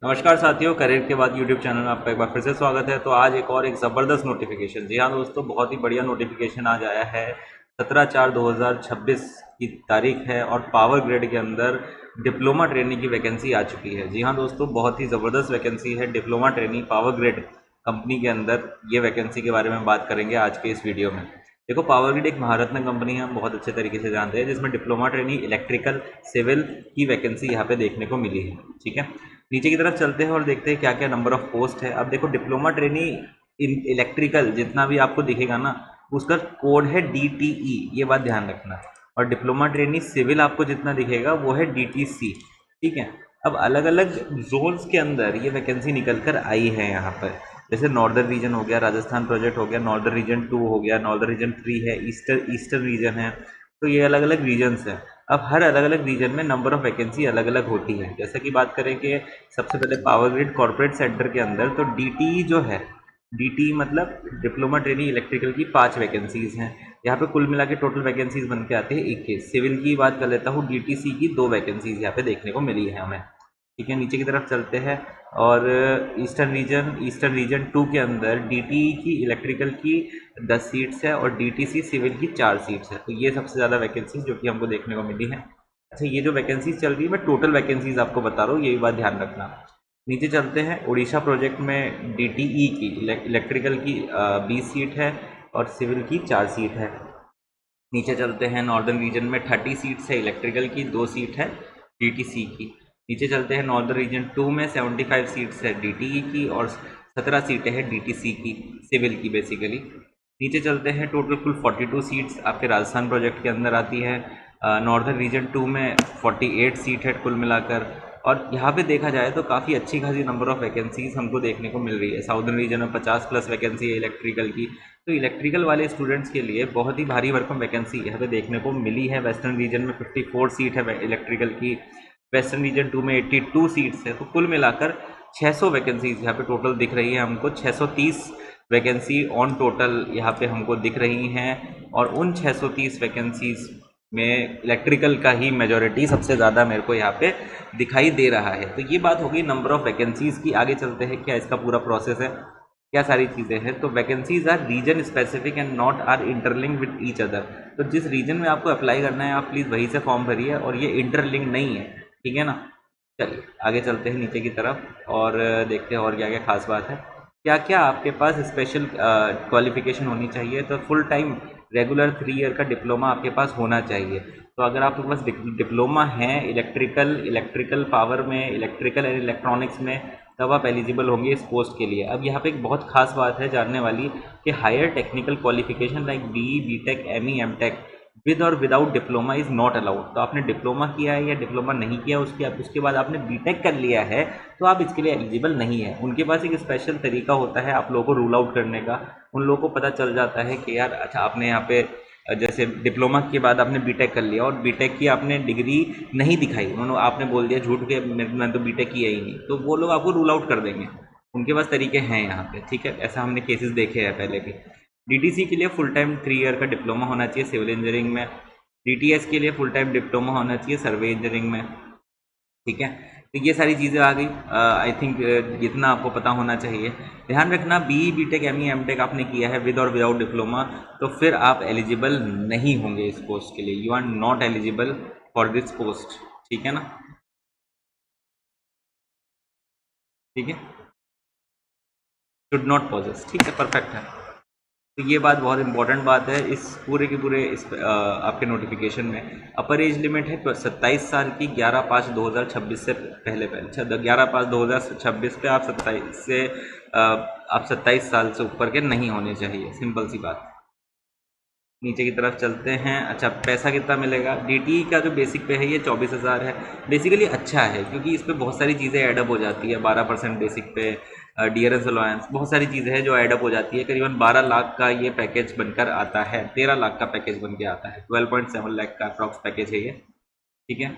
नमस्कार साथियों, करियर के बाद यूट्यूब चैनल में आपका एक बार फिर से स्वागत है। तो आज एक ज़बरदस्त नोटिफिकेशन, जी हाँ दोस्तों, बहुत ही बढ़िया नोटिफिकेशन आज आया है। 17/4/2026 की तारीख है और पावर ग्रिड के अंदर डिप्लोमा ट्रेनिंग की वैकेंसी आ चुकी है। जी हाँ दोस्तों, बहुत ही ज़बरदस्त वैकेंसी है diploma training power grid company के अंदर। ये वैकेंसी के बारे में बात करेंगे आज के इस वीडियो में। देखो, पावर ग्रिड एक महारत्न कंपनी है, हम बहुत अच्छे तरीके से जानते हैं, जिसमें डिप्लोमा ट्रेनिंग इलेक्ट्रिकल सिविल की वैकेंसी यहाँ पे देखने को मिली है। ठीक है, नीचे की तरफ चलते हैं और देखते हैं क्या क्या नंबर ऑफ पोस्ट है। अब देखो, डिप्लोमा ट्रेनिंग इन इलेक्ट्रिकल जितना भी आपको दिखेगा ना, उसका कोड है DTE, ये बात ध्यान रखना। और डिप्लोमा ट्रेनिंग सिविल आपको जितना दिखेगा वो है DTC। ठीक है, अब अलग अलग जोन्स के अंदर ये वैकेंसी निकल कर आई है यहाँ पर। जैसे नॉर्दर्न रीजन हो गया, राजस्थान प्रोजेक्ट हो गया, नॉर्दर्न रीजन 2 हो गया, नॉर्दर्न रीजन 3 है, ईस्टर्न रीजन है। तो ये अलग अलग रीजन्स हैं। अब हर अलग अलग रीजन में नंबर ऑफ वैकेंसी अलग अलग होती है। जैसे कि बात करें कि सबसे पहले पावर ग्रिड कॉर्पोरेट सेंटर के अंदर, तो DTE जो है, DTE मतलब डिप्लोमा ट्रेनिंग इलेक्ट्रिकल की 5 वैकेंसीज हैं। यहाँ पे कुल मिला के टोटल वैकेंसीज बन के आते हैं 21। सिविल की बात कर लेता हूँ, DTC की 2 वैकेंसीज यहाँ पे देखने को मिली है हमें। ठीक है, नीचे की तरफ चलते हैं और ईस्टर्न रीजन 2 के अंदर DTE की इलेक्ट्रिकल की 10 सीट्स है और DTC सिविल की 4 सीट्स है। तो ये सबसे ज़्यादा वैकेंसीज जो कि हमको देखने को मिली है। अच्छा, ये जो वैकेंसीज चल रही है, मैं टोटल वैकेंसीज आपको बता रहा हूँ, ये भी बात ध्यान रखना। नीचे चलते हैं, उड़ीसा प्रोजेक्ट में DTE की इलेक्ट्रिकल की 20 सीट है और सिविल की 4 सीट है। नीचे चलते हैं, नॉर्दर्न रीजन में 30 सीट्स है इलेक्ट्रिकल की, 2 सीट है DTC की। नीचे चलते हैं, नॉर्दर्न रीजन 2 में 75 सीट्स है DTE की और 17 सीटें हैं DTC की, सिविल की बेसिकली। नीचे चलते हैं, टोटल कुल 42 सीट्स आपके राजस्थान प्रोजेक्ट के अंदर आती है। नॉर्दर्न रीजन 2 में 48 सीट है कुल मिलाकर। और यहाँ पे देखा जाए तो काफ़ी अच्छी खासी नंबर ऑफ वैकेंसीज हमको देखने को मिल रही है। साउदर्न रीजन में 50 प्लस वैकेंसी है इलेक्ट्रिकल की। तो इलेक्ट्रिकल वाले स्टूडेंट्स के लिए बहुत ही भारी भरकम वैकेंसी यहाँ पे देखने को मिली है। वेस्टर्न रीजन में 54 सीट है इलेक्ट्रिकल की, वेस्टर्न रीजन 2 में 82 सीट्स है। तो कुल मिलाकर 600 वैकेंसीज यहाँ पे टोटल दिख रही है हमको। 630 वैकेंसी ऑन टोटल यहाँ पे हमको दिख रही हैं और उन 630 वैकेंसीज में इलेक्ट्रिकल का ही मेजॉरिटी सबसे ज़्यादा मेरे को यहाँ पे दिखाई दे रहा है। तो ये बात होगी नंबर ऑफ वैकेंसीज की। आगे चलते हैं, क्या इसका पूरा प्रोसेस है, क्या सारी चीज़ें हैं। तो vacancies are region specific and not are interlink with each other. तो जिस रीजन में आपको अप्लाई करना है, आप प्लीज़ वहीं से फॉर्म भरिए और ये इंटरलिंक नहीं है। ठीक है ना। चलिए आगे चलते हैं नीचे की तरफ और देखते हैं और क्या क्या खास बात है। क्या क्या आपके पास स्पेशल क्वालिफिकेशन होनी चाहिए। तो फुल टाइम रेगुलर 3 ईयर का डिप्लोमा आपके पास होना चाहिए। तो अगर आपके पास डिप्लोमा है इलेक्ट्रिकल पावर में, इलेक्ट्रिकल एंड इलेक्ट्रॉनिक्स में, तब आप एलिजिबल होंगे इस पोस्ट के लिए। अब यहाँ पे एक बहुत खास बात है जानने वाली कि higher technical qualification like BE, BTech, ME, MTech with और without diploma is not allowed. तो आपने डिप्लोमा किया है या डिप्लोमा नहीं किया, उसके बाद आपने BTech कर लिया है, तो आप इसके लिए एलिजिबल नहीं है। उनके पास एक स्पेशल तरीका होता है आप लोगों को रूल आउट करने का। उन लोगों को पता चल जाता है कि यार अच्छा, आपने यहाँ पे जैसे डिप्लोमा के बाद आपने BTech कर लिया और BTech की आपने डिग्री नहीं दिखाई, उन्होंने आपने बोल दिया झूठ के मैंने तो BTech किया ही नहीं, तो वो लोग आपको रूल आउट कर देंगे। उनके पास तरीके हैं यहाँ पे। ठीक है, ऐसा हमने केसेस देखे हैं पहले भी। DTC के लिए फुल टाइम 3 ईयर का डिप्लोमा होना चाहिए सिविल इंजीनियरिंग में। DTS के लिए फुल टाइम डिप्लोमा होना चाहिए सर्वे इंजीनियरिंग में। ठीक है, तो ये सारी चीज़ें आ गई। आई थिंक इतना आपको पता होना चाहिए। ध्यान रखना, BE, BTech, ME, MTech आपने किया है विद और विदाउट डिप्लोमा, तो फिर आप एलिजिबल नहीं होंगे इस पोस्ट के लिए। You are not eligible for this post. ठीक है ना। ठीक है, शुड नॉट पॉजेस। ठीक है, परफेक्ट है। तो ये बात बहुत इंपॉर्टेंट बात है इस पूरे के पूरे इस आपके नोटिफिकेशन में। अपर एज लिमिट है 27 साल की, 11/5/2026 से पहले 11/5/2026 पे आप 27 साल से ऊपर के नहीं होने चाहिए। सिंपल सी बात। नीचे की तरफ चलते हैं। अच्छा, पैसा कितना मिलेगा। DTE का जो बेसिक पे है ये 24,000 है। बेसिकली अच्छा है क्योंकि इस पर बहुत सारी चीज़ें एडअप हो जाती है। 12% बेसिक पे, DRS अलाउंस, बहुत सारी चीज़ें हैं जो एडअप हो जाती है। करीबन 12 लाख का ये पैकेज बनकर आता है, 13 लाख का पैकेज बन के आता है। 12.7 लाख का अप्रॉक्स पैकेज है ये। ठीक है,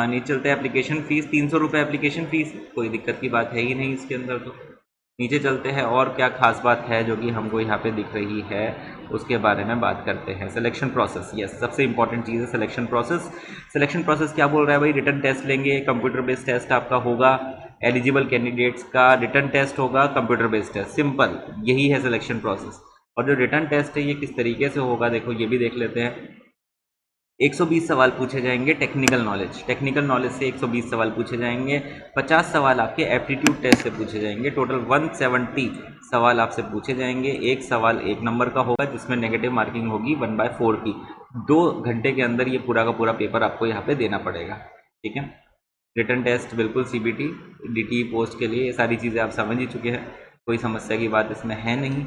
नीचे चलते हैं। एप्लीकेशन फ़ीस 300 रुपये एप्लीकेशन फ़ीस, कोई दिक्कत की बात है ही नहीं इसके अंदर। तो नीचे चलते हैं और क्या खास बात है जो कि हमको यहाँ पे दिख रही है, उसके बारे में बात करते हैं। सिलेक्शन प्रोसेस, यस, सबसे इंपॉर्टेंट चीज़ है सिलेक्शन प्रोसेस। सिलेक्शन प्रोसेस क्या बोल रहा है भाई, रिटन टेस्ट लेंगे, कंप्यूटर बेस्ड टेस्ट आपका होगा, एलिजिबल कैंडिडेट्स का रिटर्न टेस्ट होगा, कंप्यूटर बेस्ड टेस्ट, सिंपल यही है सिलेक्शन प्रोसेस। और जो रिटर्न टेस्ट है ये किस तरीके से होगा देखो ये भी देख लेते हैं। 120 सवाल पूछे जाएंगे टेक्निकल नॉलेज से 120 सवाल पूछे जाएंगे। 50 सवाल आपके एप्टीट्यूड टेस्ट से पूछे जाएंगे। टोटल 170 सवाल आपसे पूछे जाएंगे। एक सवाल 1 नंबर का होगा जिसमें नेगेटिव मार्किंग होगी 1/4 की। 2 घंटे के अंदर ये पूरा का पूरा पेपर आपको यहाँ पे देना पड़ेगा, ठीक है। रिटर्न टेस्ट बिल्कुल CBT DTE पोस्ट के लिए, ये सारी चीज़ें आप समझ ही चुके हैं, कोई समस्या की बात इसमें है नहीं।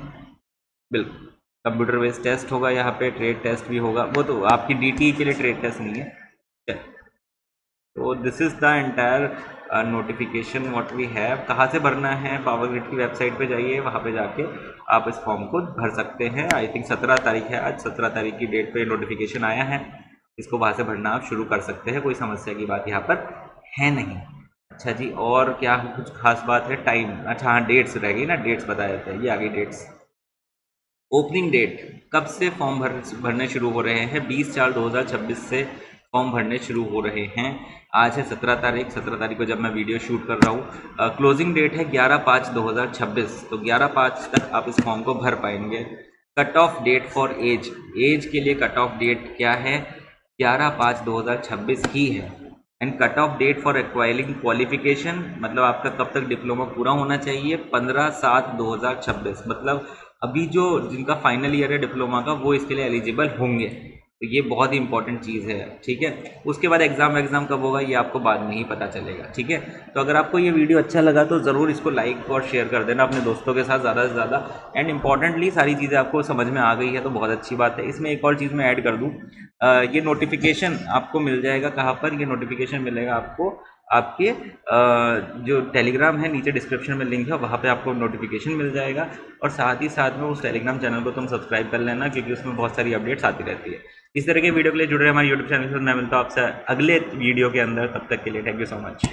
बिल्कुल कंप्यूटर बेस्ड टेस्ट होगा यहाँ पे, ट्रेड टेस्ट भी होगा, वो तो आपकी DTE के लिए ट्रेड टेस्ट नहीं है। तो this is the entire notification what we have. कहाँ से भरना है, पावर ग्रिड की वेबसाइट पे जाइए, वहाँ पे जाके आप इस फॉर्म को भर सकते हैं। आई थिंक 17 तारीख है आज, 17 तारीख की डेट पे नोटिफिकेशन आया है, इसको वहाँ से भरना आप शुरू कर सकते हैं, कोई समस्या की बात यहाँ पर है नहीं। अच्छा जी, और क्या कुछ खास बात है? टाइम, अच्छा हाँ डेट्स रह गई ना, डेट्स बताया जाता है, ये आगे डेट्स। ओपनिंग डेट कब से फॉर्म भरने शुरू हो रहे हैं? 20/4/2026 से फॉर्म भरने शुरू हो रहे हैं। आज है 17 तारीख, 17 तारीख को जब मैं वीडियो शूट कर रहा हूँ। क्लोजिंग डेट है 11/5/2026, तो 11/5 तक आप इस फॉर्म को भर पाएंगे। Cut off date for age के लिए कट ऑफ डेट क्या है? 11/5/2026 ही है। And cut off date for acquiring qualification, मतलब आपका कब तक डिप्लोमा पूरा होना चाहिए? 15/7/2026, मतलब अभी जो जिनका फाइनल ईयर है डिप्लोमा का वो इसके लिए एलिजिबल होंगे। तो ये बहुत ही इंपॉर्टेंट चीज़ है, ठीक है। उसके बाद एग्ज़ाम कब होगा ये आपको बाद में ही पता चलेगा, ठीक है। तो अगर आपको ये वीडियो अच्छा लगा तो ज़रूर इसको लाइक और शेयर कर देना अपने दोस्तों के साथ ज़्यादा से ज़्यादा। एंड इंपॉर्टेंटली सारी चीज़ें आपको समझ में आ गई है तो बहुत अच्छी बात है। इसमें एक और चीज़ मैं ऐड कर दूँ, ये नोटिफिकेशन आपको मिल जाएगा कहाँ पर? ये नोटिफिकेशन मिलेगा आपको आपके जो टेलीग्राम है, नीचे डिस्क्रिप्शन में लिंक है, वहाँ पे आपको नोटिफिकेशन मिल जाएगा। और साथ ही साथ में उस टेलीग्राम चैनल को तुम सब्सक्राइब कर लेना, क्योंकि उसमें बहुत सारी अपडेट्स आती रहती है। इस तरह के वीडियो के लिए जुड़े रहे हमारे यूट्यूब चैनल से। मैं मिलता हूँ आपसे अगले वीडियो के अंदर, तब तक के लिए थैंक यू सो मच।